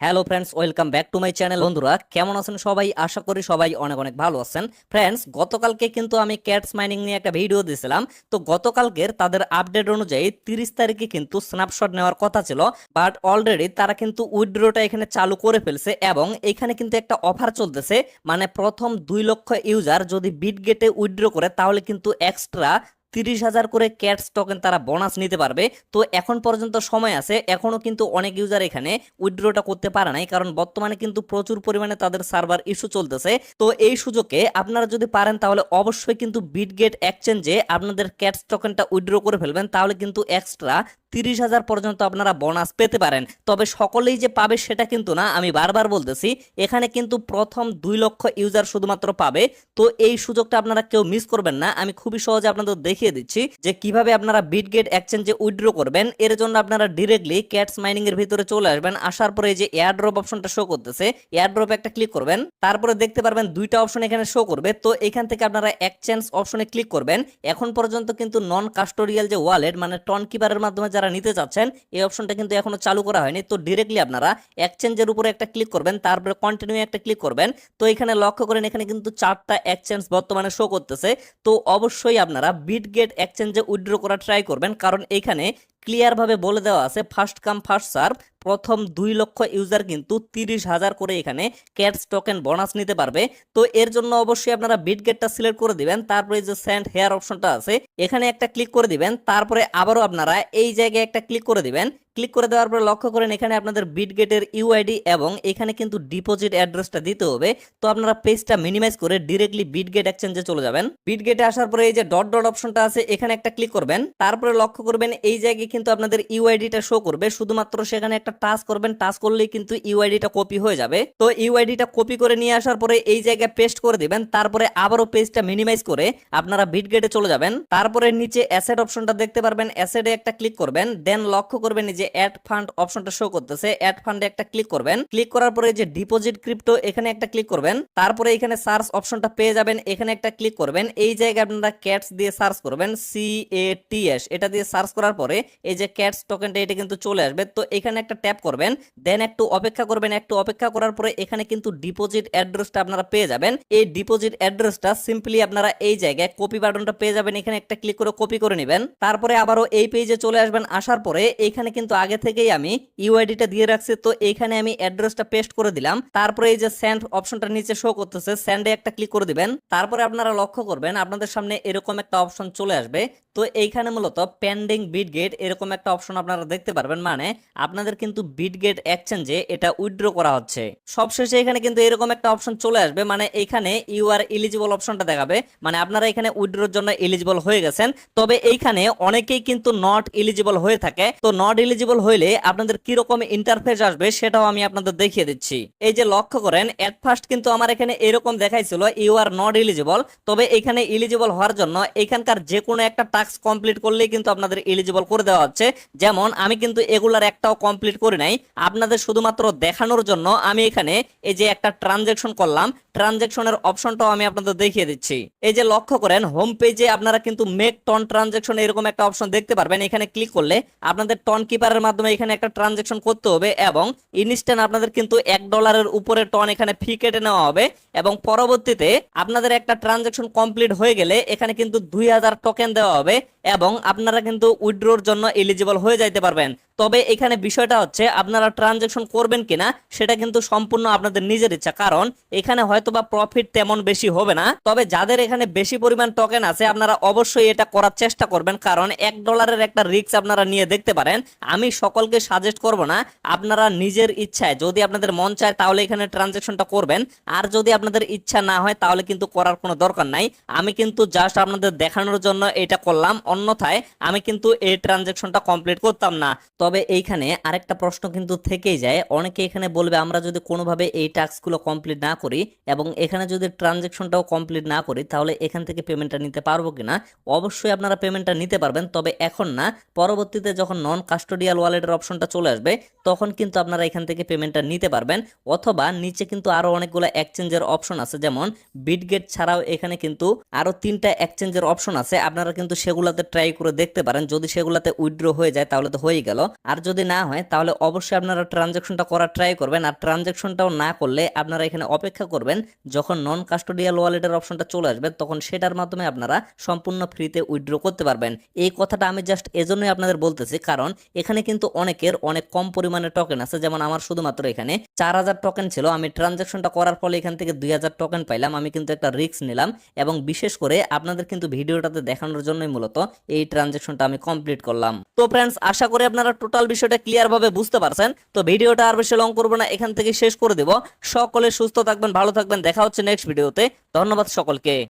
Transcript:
Hello friends, welcome back to my channel. বন্ধুরা কেমন আছেন সবাই? আশা করি সবাই অনেক অনেক ভালো আছেন। ফ্রেন্ডস, গতকালকে কিন্তু আমি ক্যাটস মাইনিং নিয়ে একটা ভিডিও দিয়েছিলাম। তো গতকালকের তাদের আপডেট অনুযায়ী 30 তারিখে কিন্তু স্ন্যাপশট নেওয়ার কথা ছিল, বাট অলরেডি তারা কিন্তু উইথড্রটা এখানে চালু করে ফেলছে এবং এখানে কিন্তু একটা অফার চলতেছে। মানে প্রথম 2 লক্ষ ইউজার যদি বিটগেটে উইথড্র করে তাহলে কিন্তু এক্সট্রা 30,000 করে ক্যাটস টোকেন তারা বোনাস নিতে পারবে। তো এখন পর্যন্ত সময় আছে, এখনো কিন্তু অনেক ইউজার এখানে উইথড্রটা করতে পারে নাই, কারণ বর্তমানে কিন্তু প্রচুর পরিমাণে তাদের সার্ভার ইস্যু চলতেছে। তো এই সুযোগে আপনারা যদি পারেন তাহলে অবশ্যই কিন্তু বিটগেট এক্সচেঞ্জে আপনাদের ক্যাটস টোকেনটা উইথড্র করে ফেলবেন, তাহলে কিন্তু এক্সট্রা 30,000 পর্যন্ত আপনারা বোনাস পেতে পারেন। তবে সকলেই যে পাবে সেটা কিন্তু না, আমি বারবার বলতেছি এখানে কিন্তু প্রথম 2 লক্ষ ইউজার শুধুমাত্র পাবে। তো এই সুযোগটা আপনারা কেউ মিস করবেন না। আমি খুবই সহজে আপনাদের দেখিয়ে দিচ্ছি যে কিভাবে আপনারা বিটগেট এক্সচেঞ্জে উইথড্র করবেন। এর জন্য আপনারা ডিরেক্টলি ক্যাটস মাইনিং এর ভিতরে চলে আসবেন। আসার পরে এই যে এয়ারড্রপ অপশনটা শো করতেছে, এয়ারড্রপে একটা ক্লিক করবেন। তারপরে দেখতে পারবেন দুইটা অপশন এখানে শো করবে। তো এখান থেকে আপনারা এক্সচেঞ্জ অপশনে ক্লিক করবেন। এখন পর্যন্ত কিন্তু নন কাস্টোডিয়াল যে ওয়ালেট মানে টন কিপারের মাধ্যমে যারা নিতে চাচ্ছেন এই অপশনটা কিন্তু এখনো চালু করা হয়নি। তো ডিরেক্টলি আপনারা এক্সচেঞ্জের উপরে একটা ক্লিক করবেন, তারপরে কন্টিনিউ একটা ক্লিক করবেন। তো এখানে লক্ষ্য করেন এখানে কিন্তু 4টা এক্সচেঞ্জ বর্তমানে শো করতেছে। তো অবশ্যই আপনারা বিটগেট এক্সচেঞ্জে উইথড্র করা ট্রাই করবেন, কারণ এখানে ক্লিয়ার ভাবে বলে দেওয়া আছে ফার্স্ট কাম ফার্স্ট সার্ভ। প্রথম 2 লক্ষ ইউজার কিন্তু 30,000 করে এখানে ক্যাটস টোকেন বোনাস নিতে পারবে। তো এর জন্য অবশ্যই আপনারা বিটগেটটা সিলেক্ট করে দিবেন, তারপরে যে সেন্ড হেয়ার অপশনটা আছে এখানে একটা ক্লিক করে দিবেন। তারপরে আবারও আপনারা এই জায়গায় একটা ক্লিক করে দিবেন। ক্লিক করে দেওয়ার পরে লক্ষ্য করেন এখানে আপনাদের বিটগেটের ইউআইডি এবং এখানে কিন্তু ডিপোজিট অ্যাড্রেসটা দিতে হবে। তো আপনারা পেজটা মিনিমাইজ করে ডিরেক্টলি বিটগেট এক্সচেঞ্জে চলে যাবেন। বিটগেটে আসার পরে এই যে ডট ডট অপশনটা আছে এখানে একটা ক্লিক করবেন। তারপরে লক্ষ্য করবেন এই জায়গায় কিন্তু আপনাদের ইউআইডিটা শো করবে, শুধুমাত্র সেখানে একটা টাচ করবেন। টাচ করলেই কিন্তু ইউআইডিটা কপি হয়ে যাবে। তো ইউআইডিটা কপি করে নিয়ে আসার পরে এই জায়গায় পেস্ট করে দিবেন। তারপরে আবারও পেজটা মিনিমাইজ করে আপনারা বিটগেটে চলে যাবেন। তারপরে নিচে অ্যাসেট অপশনটা দেখতে পারবেন, অ্যাসেটে একটা ক্লিক করবেন। দেন লক্ষ্য করবেন এই যে অ্যাড ফান্ড অপশনটা শো করতেছে, অ্যাড ফান্ডে একটা ক্লিক করবেন। ক্লিক করার পরে যে ডিপোজিট ক্রিপ্টো এখানে একটা ক্লিক করবেন। তারপরে এখানে সার্চ অপশনটা পেয়ে যাবেন, এখানে একটা ক্লিক করবেন। এই জায়গায় আপনারা ক্যাটস দিয়ে সার্চ করবেন, CATS এটা দিয়ে সার্চ করার পরে এই যে ক্যাটস টোকেনটা এটা কিন্তু চলে আসবে। তো এখানে একটা ট্যাপ করবেন, দেন একটু অপেক্ষা করবেন। একটু অপেক্ষা করার পরে এখানে কিন্তু ডিপোজিট অ্যাড্রেসটা আপনারা পেয়ে যাবেন। এই ডিপোজিট অ্যাড্রেসটা সিম্পলি আপনারা এই জায়গায় কপি বাটনটা পেয়ে যাবেন, এখানে একটা ক্লিক করে কপি করে নেবেন। তারপরে আবারও এই পেজে চলে আসবেন। আসার পরে এখানে কিন্তু আগে থেকেই আমি ইউআইডিটা দিয়ে রাখছি, তো এখানে আমি অ্যাড্রেসটা পেস্ট করে দিলাম। তারপরে এই যে সেন্ড অপশনটা নিচে শো করতেছে, সেন্ডে একটা ক্লিক করে দিবেন। তারপরে আপনারা লক্ষ্য করবেন আপনাদের সামনে এরকম একটা অপশন চলে আসবে। তো এইখানে মূলত পেন্ডিং বিটগেট এরকম একটা অপশন আপনারা দেখতে পারবেন, মানে আপনাদের কিন্তু বিটগেট এক্সচেঞ্জে এটা উইথড্র করা হচ্ছে। সবশেষে এখানে কিন্তু এরকম একটা অপশন চলে আসবে, মানে এখানে ইউ আর এলিজিবল অপশনটা দেখাবে, মানে আপনারা এখানে উইথড্রর জন্য এলিজিবল হয়ে গেছেন। তবে এইখানে অনেকেই কিন্তু নট এলিজিবল হয়ে থাকে। তো নট এলিজিবল হইলে আপনাদের কিরকম ইন্টারফেস আসবে সেটাও আমি আপনাদের দেখিয়ে দিচ্ছি। এই যে লক্ষ্য করেন এট ফার্স্ট কিন্তু আমার এখানে এরকম দেখাইছিল ইউ আর নট এলিজিবল। তবে এখানে এলিজিবল হওয়ার জন্য এখানকার যে কোনো একটা টাস্ক কমপ্লিট করলেই কিন্তু আপনাদের এলিজিবল করে দেওয়া হচ্ছে। যেমন আমি কিন্তু এগুলার একটাও কমপ্লিট করি নাই, আপনাদের শুধুমাত্র দেখানোর জন্য আমি এখানে এই যে একটা ট্রানজেকশন করলাম, ট্রানজেকশনের অপশনটাও আমি আপনাদের দেখিয়ে দিচ্ছি। এই যে লক্ষ্য করেন হোম পেজে আপনারা কিন্তু মেক টন ট্রানজেকশন এরকম একটা অপশন দেখতে পারবেন। এখানে ক্লিক করলে আপনাদের টন কিপারের মাধ্যমে এখানে একটা ট্রানজেকশন করতে হবে এবং ইনস্ট্যান্ট আপনাদের কিন্তু $1 উপরে টন এখানে ফি কেটে নেওয়া হবে এবং পরবর্তীতে আপনাদের একটা ট্রানজেকশন কমপ্লিট হয়ে গেলে এখানে কিন্তু 2000 টোকেন দেওয়া হবে এবং আপনারা কিন্তু উইথড্রোর জন্য এলিজিবল হয়ে যাইতে পারবেন। তবে এখানে বিষয়টা হচ্ছে আপনারা ট্রানজেকশন করবেন কিনা সেটা কিন্তু সম্পূর্ণ আপনাদের নিজের ইচ্ছা, কারণ এখানে হয়তোবা প্রফিট তেমন বেশি হবে না। তবে যাদের এখানে বেশি পরিমাণ টোকেন আছে আপনারা অবশ্যই এটা করার চেষ্টা করবেন, কারণ $1 একটা রিস্ক আপনারা নিয়ে দেখতে পারেন। আমি সকলকে সাজেস্ট করব না, আপনারা নিজের ইচ্ছায় যদি আপনাদের মন চায় তাহলে এখানে ট্রানজেকশনটা করবেন, আর যদি আপনাদের ইচ্ছা না হয় তাহলে কিন্তু করার কোনো দরকার নাই। আমি কিন্তু জাস্ট আপনাদের দেখানোর জন্য এটা করলাম, অন্যথায় আমি কিন্তু এই ট্রানজেকশনটা কমপ্লিট করতাম না। তবে এইখানে আরেকটা প্রশ্ন কিন্তু থেকেই যায়, অনেকে এখানে বলবে আমরা যদি কোনোভাবে এই টাস্কগুলো কমপ্লিট না করি এবং এখানে যদি ট্রানজেকশনটাও কমপ্লিট না করি তাহলে এখান থেকে পেমেন্টটা নিতে পারবো কিনা। অবশ্যই আপনারা পেমেন্টটা নিতে পারবেন, তবে এখন না, পরবর্তীতে যখন নন কাস্টোডিয়াল ওয়ালেটের অপশনটা চলে আসবে তখন কিন্তু আপনারা এখান থেকে পেমেন্টটা নিতে পারবেন। অথবা নিচে কিন্তু আরো অনেকগুলো এক্সচেঞ্জের অপশন আছে, যেমন বিটগেট ছাড়াও এখানে কিন্তু আরো 3টা এক্সচেঞ্জের অপশন আছে, আপনারা কিন্তু সেগুলোতে ট্রাই করে দেখতে পারেন। যদি সেগুলোতে উইথড্র হয়ে যায় তাহলে তো হয়ে গেল, আর যদি না হয় তাহলে অবশ্যই আপনারা ট্রানজাকশনটা করার ট্রাই করবেন। আর ট্রানজাকশনটাও না করলে আপনারা এখানে অপেক্ষা করবেন যখন নন কাস্টোডিয়াল ওয়ালেটের অপশনটা চলে আসবে, তখন সেটার মাধ্যমে আপনারা সম্পূর্ণ ফ্রিতে উইথড্র করতে পারবেন। এই কথাটা আমি জাস্ট এজন্যই আপনাদের বলতেছি, কারণ এখানে কিন্তু অনেকের অনেক কম পরিমাণে টোকেন আছে। যেমন আমার শুধুমাত্র এখানে 4000 টোকেন ছিল, আমি ট্রানজাকশনটা করার ফলে এখান থেকে 2000 টোকেন পাইলাম। আমি কিন্তু একটা রিস্ক নিলাম এবং বিশেষ করে আপনাদের কিন্তু ভিডিওটাতে দেখানোর জন্যই মূলত এই ট্রানজাকশনটা আমি কমপ্লিট করলাম। তো ফ্রেন্ডস, আশা করি আপনারা টোটাল বিষয়টা ক্লিয়ার ভাবে বুঝতে পারছেন। তো ভিডিওটা আর বেশি লং করবো না, এখান থেকে শেষ করে দেব। সকলে সুস্থ থাকবেন, ভালো থাকবেন, দেখা হচ্ছে নেক্সট ভিডিওতে। ধন্যবাদ সকলকে।